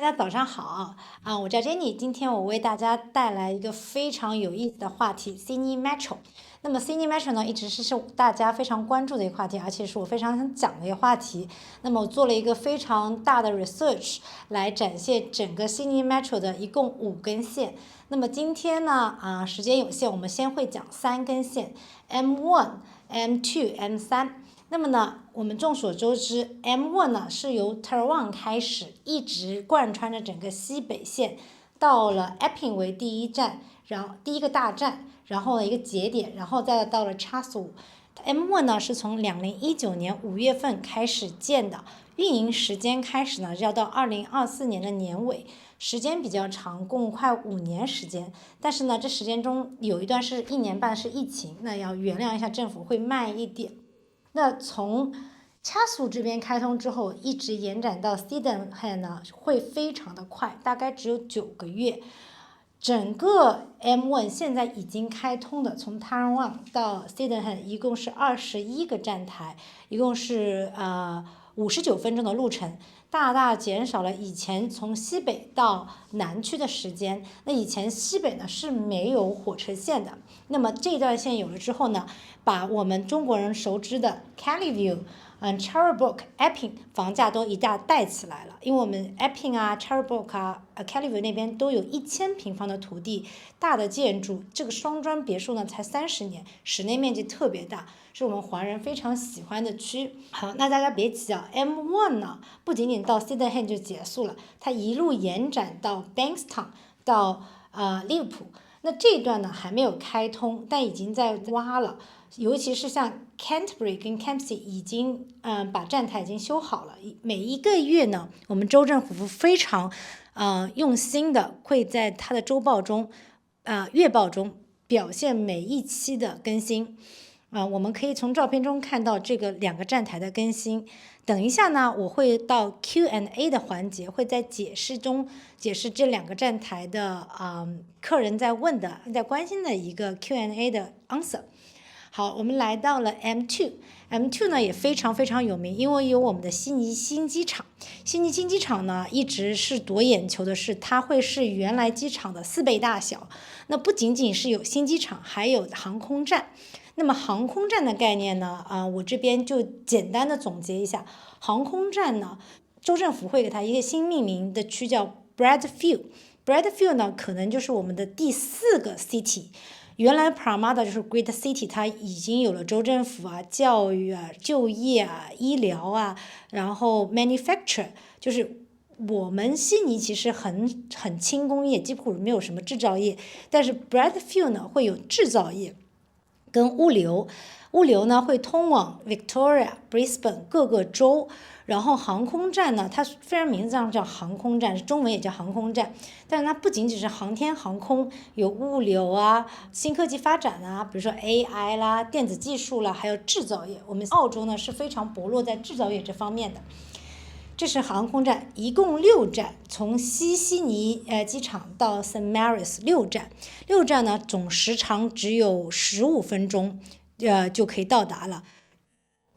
大家早上好我叫 Jenny，今天我为大家带来一个非常有意思的话题 Sydney Metro。那么 Sydney Metro 呢，一直是大家非常关注的一个话题，而且是我非常想讲的一个话题。那么我做了一个非常大的 research 来展现整个 Sydney Metro 的一共5根线。那么今天呢，时间有限，我们先会讲3根线 M1、M2、M3。那么呢，我们众所周知 ，M1 呢是由 Tarwang 开始，一直贯穿着整个西北线，到了 Epping 为第一站，然后第一个大站，然后一个节点，然后再到了 Chatswood。M1 呢是从2019年5月份开始建的，运营时间开始呢要到2024年的年尾，时间比较长，共快5年时间。但是呢，这时间中有一段是1年半是疫情，那要原谅一下政府会慢一点。那从Chatswood这边开通之后，一直延展到 Sydenham 呢，会非常的快，大概只有9个月。整个 M1 现在已经开通的，从 Tarwang 到 Sydenham 一共是21个站台，一共是59分钟的路程，大大减少了以前从西北到南区的时间。那以前西北呢是没有火车线的，那么这段线有了之后呢，把我们中国人熟知的 Kellyville、Cherrybrook、Epping 房价都一大带起来了，因为我们 Epping Cherrybrook、Kellyville 那边都有1000平方的土地，大的建筑，这个双砖别墅呢才30年，室内面积特别大，是我们华人非常喜欢的区。好，那大家别急啊 ，M1 呢不仅仅到 Sydenham 就结束了，它一路延展到 Bankstown 到利物浦。那这一段呢还没有开通，但已经在挖了，尤其是像 Canterbury 跟 Campsie 已经把站台已经修好了。每一个月呢，我们州政府非常用心的会在它的周报中月报中表现每一期的更新。我们可以从照片中看到这个2个站台的更新。等一下呢，我会到 Q&A 的环节，会在解释中解释这2个站台的客人在问的、在关心的一个 Q&A 的 answer。好，我们来到了 M2 呢也非常非常有名，因为有我们的悉尼新机场。悉尼新机场呢一直是夺眼球的是，它会是原来机场的4倍大小。那不仅仅是有新机场，还有航空站。那么航空站的概念呢，我这边就简单的总结一下。航空站呢，州政府会给它一个新命名的区叫 Bradfield。Bradfield 呢，可能就是我们的第4个 city。原来 Parramatta 就是 Great City， 它已经有了州政府教育就业医疗然后 manufacture， 就是我们悉尼其实很轻工业，几乎没有什么制造业，但是 Bradfield 呢会有制造业跟物流呢会通往 Victoria、Brisbane 各个州。然后航空站呢，它虽然名字上叫航空站，中文也叫航空站，但是它不仅仅是航天航空，有物流新科技发展比如说 AI 啦、电子技术啦，还有制造业。我们澳洲呢是非常薄弱在制造业这方面的。这是航空站，一共6站，从西悉尼机场到 St Mary's 6站，6站呢总时长只有15分钟，就可以到达了。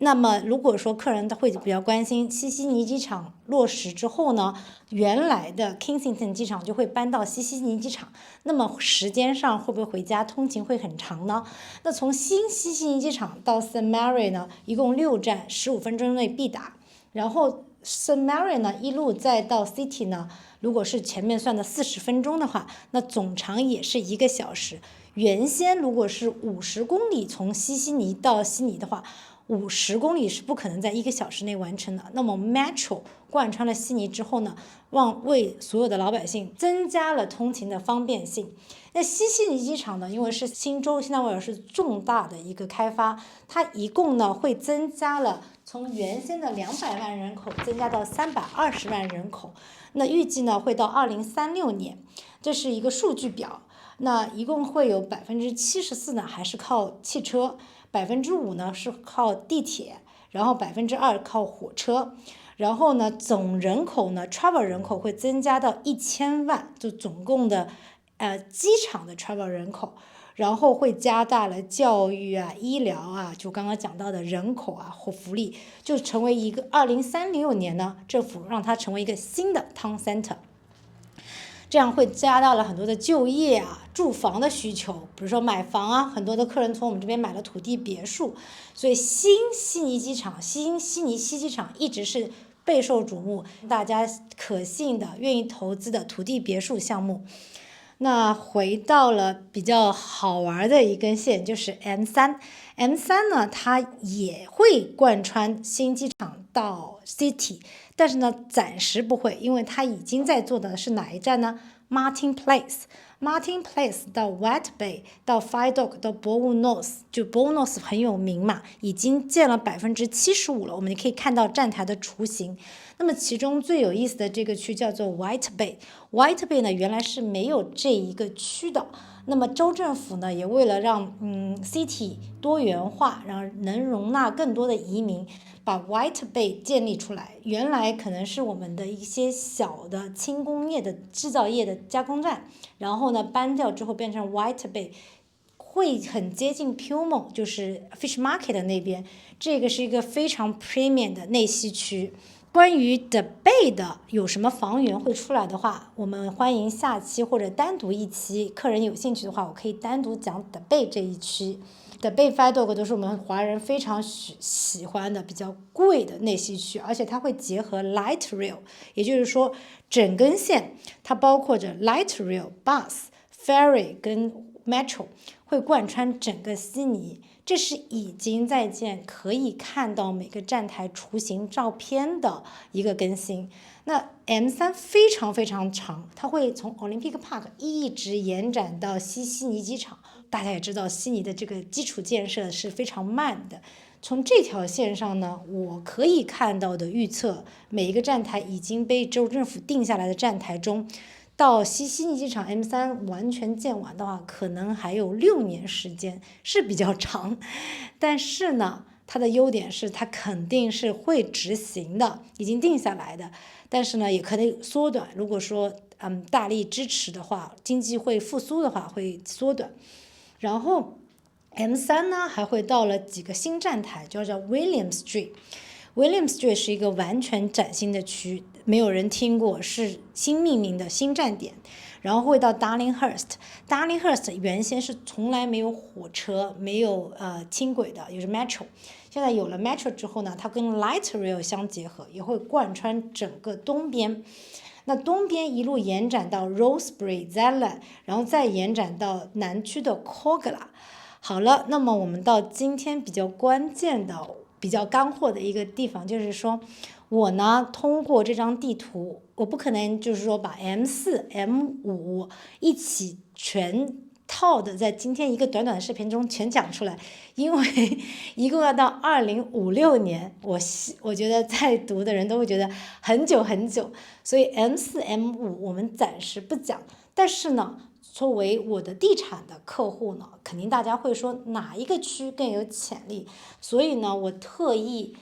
那么如果说客人他会比较关心西悉尼机场落实之后呢，原来的 Kensington 机场就会搬到西悉尼机场，那么时间上会不会回家通勤会很长呢？那从新西悉尼机场到 St Mary 呢，一共6站，15分钟内必达。然后 St Mary 呢一路再到 City 呢，如果是前面算的40分钟的话，那总长也是1个小时。原先如果是50公里从西悉尼到悉尼的话，50公里是不可能在1个小时内完成的。那么 Metro 贯穿了悉尼之后呢，为所有的老百姓增加了通勤的方便性。那西悉尼机场呢，因为是新州新南威尔士重大的一个开发，它一共呢会增加了从原先的200万人口增加到320万人口。那预计呢会到2036年，这是一个数据表。那一共会有74%呢还是靠汽车，5%呢是靠地铁，然后2%靠火车。然后呢，总人口呢 travel 人口会增加到1000万，就总共的机场的 travel 人口。然后会加大了教育医疗就刚刚讲到的人口或福利，就成为一个2036年呢，政府让它成为一个新的 town center。这样会加大了很多的就业啊、住房的需求，比如说买房啊，很多的客人从我们这边买了土地别墅，所以新悉尼机场、新悉尼西机场一直是备受瞩目，大家可信的、愿意投资的土地别墅项目。那回到了比较好玩的一根线，就是 M3。M3 呢，它也会贯穿新机场到 City， 但是呢，暂时不会，因为它已经在做的是哪一站呢？ Martin Place。Martin Place 到 White Bay 到 Five Dock 到博物 North， 就博物 North 很有名嘛，已经建了75%了，我们可以看到站台的雏形。那么其中最有意思的这个区叫做 White Bay。White Bay 呢，原来是没有这一个区的。那么州政府呢，也为了让City 多元化，然后能容纳更多的移民，把 White Bay 建立出来。原来可能是我们的一些小的轻工业的制造业的加工站，然后呢搬掉之后变成 White Bay， 会很接近 Pyrmont， 就是 Fish Market 的那边。这个是一个非常 premium 的内西区。关于 The Bay 的有什么房源会出来的话，我们欢迎下期或者单独一期，客人有兴趣的话，我可以单独讲 The Bay 这一区。The Bay Five Dock 都是我们华人非常喜欢的比较贵的内西区，而且它会结合 Light Rail， 也就是说整根线它包括着 Light Rail、Bus、Ferry 跟 Metro， 会贯穿整个悉尼。这是已经在建，可以看到每个站台雏形照片的一个更新。那 M3 非常非常长，它会从 Olympic Park 一直延展到悉尼机场。大家也知道，悉尼的这个基础建设是非常慢的。从这条线上呢，我可以看到的预测，每一个站台已经被州政府定下来的站台中，到悉尼机场 M3 完全建完的话，可能还有6年时间，是比较长。但是呢，它的优点是它肯定是会执行的，已经定下来的。但是呢，也可能缩短。如果说大力支持的话，经济会复苏的话，会缩短。然后 M3 呢还会到了几个新站台，叫 William Street。William Street 是一个完全崭新的区，没有人听过，是新命名的新站点。然后会到 Darlinghurst。Darlinghurst 原先是从来没有火车，没有轻轨的，也是 Metro。现在有了 Metro 之后呢，它跟 Light Rail 相结合，也会贯穿整个东边。那东边一路延展到 Rosebery、Zeeland， 然后再延展到南区的 Kogarah。好了，那么我们到今天比较关键的、比较干货的一个地方，就是说我呢通过这张地图，我不可能就是说把 M4、M5一起全套的在今天一个短短的视频中全讲出来，因为一共要到2056年，我觉得在读的人都会觉得很久很久，所以 M4、M5我们暂时不讲。但是呢，作为我的地产的客户呢，肯定大家会说哪一个区更有潜力，所以呢，我特意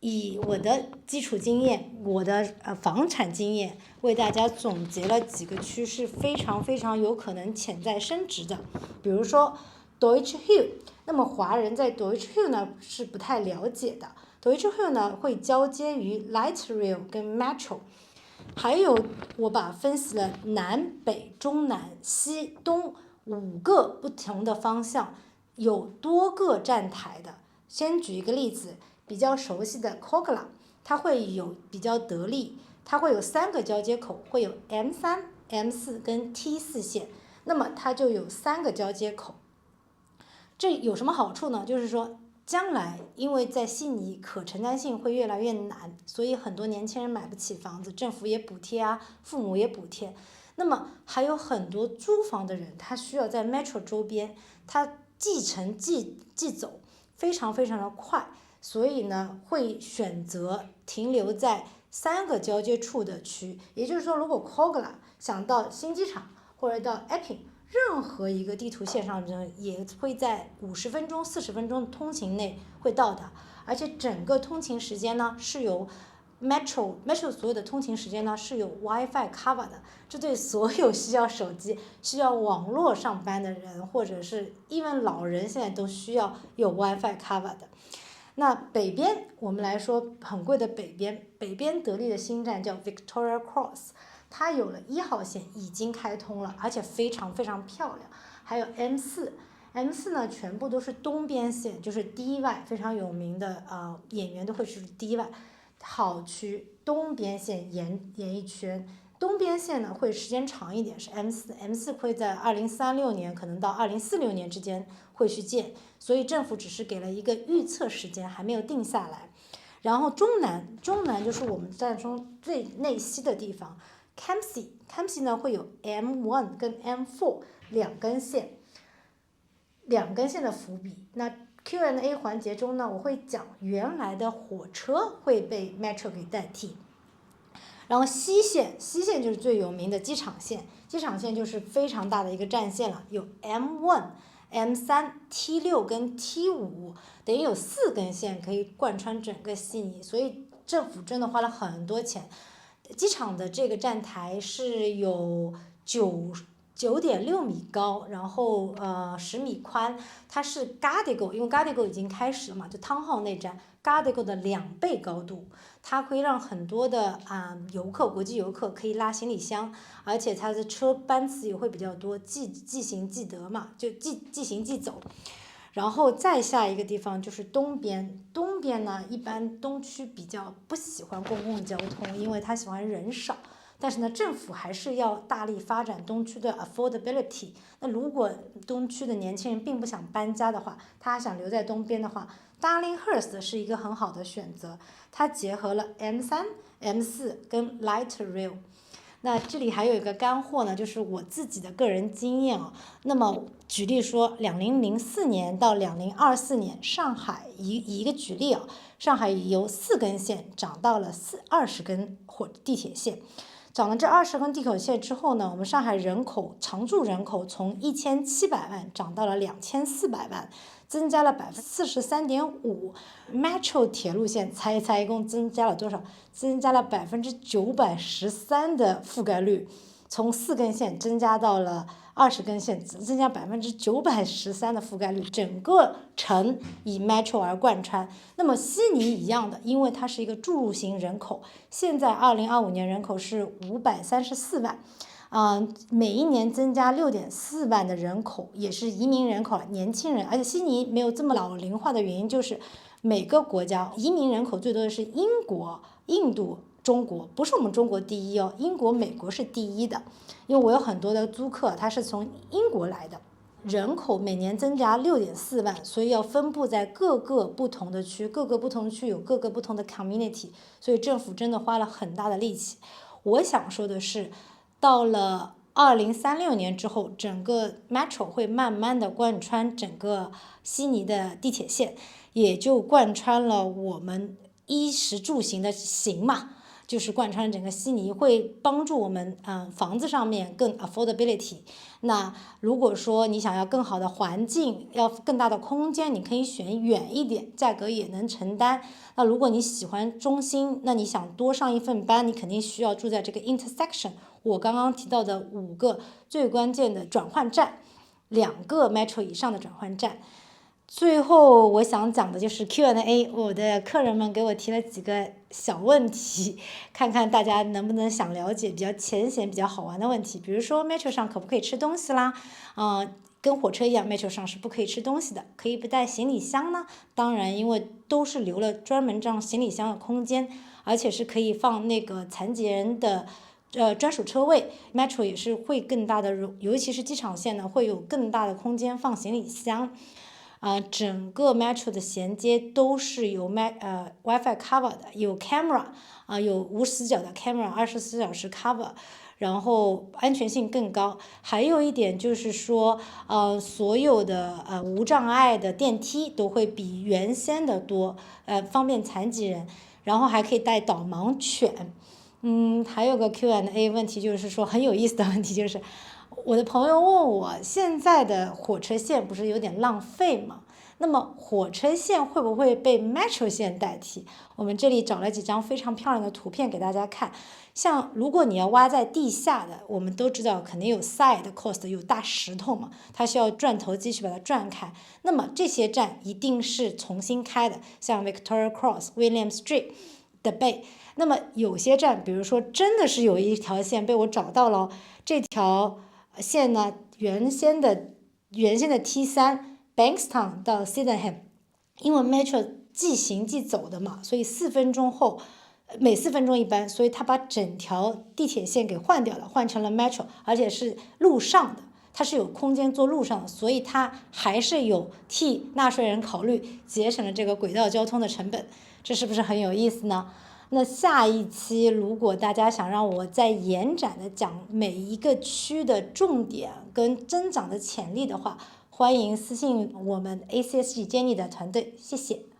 以我的基础经验，我的房产经验，为大家总结了几个区是非常非常有可能潜在升值的。比如说 Deutsche Hill， 那么华人在 Deutsche Hill 呢是不太了解的。Deutsche Hill 呢会交接于 Light Rail 跟 Metro， 还有我分析了南北中南西东5个不同的方向，有多个站台的。先举一个例子，比较熟悉的 Kogarah， 它会有比较得力，它会有3个交接口，会有 M3、M4 跟 T4 线，那么它就有3个交接口。这有什么好处呢？就是说将来因为在悉尼可承担性会越来越难，所以很多年轻人买不起房子，政府也补贴啊，父母也补贴。那么还有很多租房的人，他需要在 Metro 周边，他既乘即走，非常非常的快，所以呢会选择停留在3个交接处的区。也就是说，如果 Kogarah 想到新机场或者到 Epping， 任何一个地图线上也会在50分钟、40分钟的通勤内会到达，而且整个通勤时间呢是由Metro 所有的通勤时间呢是有 WiFi cover 的，这对所有需要手机、需要网络上班的人，或者是even老人现在都需要有 WiFi cover 的。那北边我们来说很贵的北边得力的新站叫 Victoria Cross。它有了1号线已经开通了，而且非常非常漂亮。还有 M4 呢全部都是东边线，就是 DY 非常有名的演员都会去 DY 好区东边线演艺圈。东边线呢会时间长一点，是 M4 会在2036年可能到2046年之间会去建，所以政府只是给了一个预测时间，还没有定下来。然后中南就是我们站中最内西的地方 Campsie 呢会有 M1 跟 M4 两根线的伏笔。那 Q&A 环节中呢，我会讲原来的火车会被 Metro 给代替。然后西线就是最有名的机场线就是非常大的一个战线了，有 M1、M3、T6 跟 T5，等于有4根线可以贯穿整个悉尼，所以政府真的花了很多钱。机场的这个站台是有9.6米高，然后10米宽，它是 Gadigal， 因为 Gadigal 已经开始了嘛，就汤浩那站 Gadigal 的2倍高度，它可以让很多的国际游客可以拉行李箱，而且它的车班次也会比较多，即行即得嘛，就即行即走。然后再下一个地方就是东边呢，一般东区比较不喜欢公共交通，因为他喜欢人少。但是呢，政府还是要大力发展东区的 affordability。那如果东区的年轻人并不想搬家的话，他还想留在东边的话 ，Darlinghurst 是一个很好的选择。它结合了 M3、M4 跟 Light Rail。那这里还有一个干货呢，就是我自己的个人经验啊。那么举例说，2004年到2024年，上海一个举例啊，上海由4根线涨到了20根地铁线。涨了这20根地铁线之后呢，我们上海常住人口从1700万涨到了2400万，增加了43.5%。Metro 铁路线猜一猜一共增加了多少？增加了913%的覆盖率，从4根线增加到了20根线，增加913%的覆盖率，整个城以 Metro 而贯穿。那么悉尼一样的，因为它是一个注入型人口，现在2025年人口是534万。每一年增加6.4万的人口，也是移民人口，年轻人。而且悉尼没有这么老龄化的原因，就是每个国家移民人口最多的是英国、印度、中国，不是我们中国第一哦，英国、美国是第一的。因为我有很多的租客，他是从英国来的，人口每年增加6.4万，所以要分布在各个不同的区，各个不同区有各个不同的 community， 所以政府真的花了很大的力气。我想说的是，到了2036年之后，整个 Metro 会慢慢的贯穿整个悉尼的地铁线，也就贯穿了我们衣食住行的行嘛，就是贯穿整个悉尼，会帮助我们房子上面更 affordability。那如果说你想要更好的环境，要更大的空间，你可以选远一点，价格也能承担。那如果你喜欢中心，那你想多上一份班，你肯定需要住在这个 intersection。我刚刚提到的5个最关键的转换站，2个 Metro 以上的转换站。最后我想讲的就是 Q&A， 我的客人们给我提了几个小问题，看看大家能不能想了解比较浅显、比较好玩的问题。比如说 Metro 上可不可以吃东西啦？跟火车一样 ，Metro 上是不可以吃东西的。可以不带行李箱呢？当然，因为都是留了专门这样行李箱的空间，而且是可以放那个残疾人的专属车位。Metro 也是会更大的，尤其是机场线呢，会有更大的空间放行李箱。整个 Metro 的衔接都是由WiFi cover 的，有 camera 有无死角的 camera， 24小时 cover， 然后安全性更高。还有一点就是说，所有的无障碍的电梯都会比原先的多，方便残疾人，然后还可以带导盲犬。还有个 Q&A 问题，就是说很有意思的问题，就是我的朋友问我，现在的火车线不是有点浪费吗？那么火车线会不会被 Metro 线代替？我们这里找了几张非常漂亮的图片给大家看。像如果你要挖在地下的，我们都知道肯定有 side cost， 有大石头嘛，它需要钻头机去把它转开。那么这些站一定是重新开的，像 Victoria Cross、William Street。的倍。那么有些站，比如说真的是有一条线被我找到了，这条线呢，原先的 T3 Bankstown 到 Sydenham， 因为 Metro 即行即走的嘛，所以4分钟后，每4分钟一班，所以他把整条地铁线给换掉了，换成了 Metro， 而且是路上的。它是有空间做路上的，所以它还是有替纳税人考虑，节省了这个轨道交通的成本，这是不是很有意思呢？那下一期如果大家想让我再延展的讲每一个区的重点跟增长的潜力的话，欢迎私信我们 ACSG 建立的团队，谢谢。